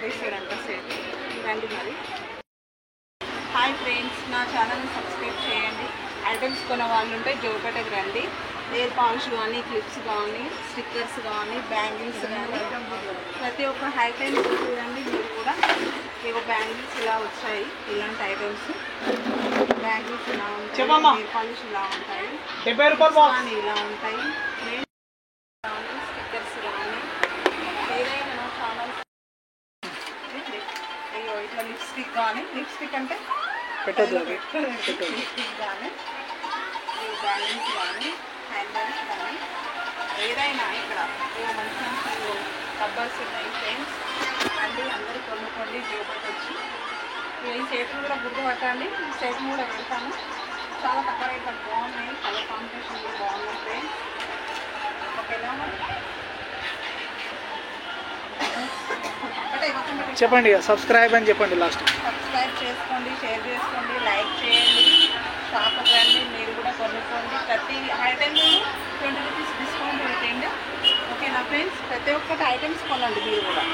వేసాడంట sale రండి మరి. Hi friends, నా ఛానల్ని సబ్స్క్రైబ్ చేయండి. ఐటమ్స్ కొన్న వాళ్ళు ఉంటే జోపేటకి రండి. ఎయిర్ పాలిష్ కానీ, క్లిప్స్ కానీ, స్టిక్కర్స్ కానీ, బ్యాంగిల్స్ కానీ ప్రతి ఒక్క ఐటమ్స్ చూడండి. మీరు కూడా ఏవో బ్యాంగిల్స్ ఇలా వచ్చాయి, ఇలాంటి ఐటమ్స్ బ్యాంగిల్స్ ఇలా ఉంటాయి, ఎయిర్ పాలిష్ ఇలా ఉంటాయి, కానీ ఇలా ఉంటాయి, స్టిక్కర్స్ కానీ ఏదైనా నా ఛానల్. అయ్యో ఇట్లా లిప్స్టిక్ కానీ, లిప్స్టిక్ అంటే పెట్టదు లిప్స్టిక్ కానీ, బ్యాంగిల్స్ కానీ, హ్యాండ్ బ్యాగ్స్ కానీ ఏదైనా ఇక్కడ మంచి మంచి రబ్బర్స్ ఉన్నాయి ఫ్రెండ్స్. అండి అందరూ కొనుక్కోండి, జోపట్ వచ్చి ఈ చేతులు కూడా గుర్తు పట్టండి. చేతులు కూడా పెడతాను. చాలా తక్కువ రేట్లు బాగున్నాయి, కలర్ కాంబినేషన్ కూడా బాగున్నాయి ఫ్రెండ్స్. ఓకేనా చెప్పండి, సబ్స్క్రైబ్ అని చెప్పండి. లాస్ట్ సబ్స్క్రైబ్ చేసుకోండి, షేర్ చేసుకోండి, లైక్ చేయండి, షాప్కి రండి, మీరు కూడా కొనుక్కోండి. ప్రతి ఐటెం 20 రూపీస్ డిస్కౌంట్ పెట్టండి. ఓకేనా ఫ్రెండ్స్, ప్రతి ఒక్కటి ఐటమ్స్ కొనండి మీరు కూడా.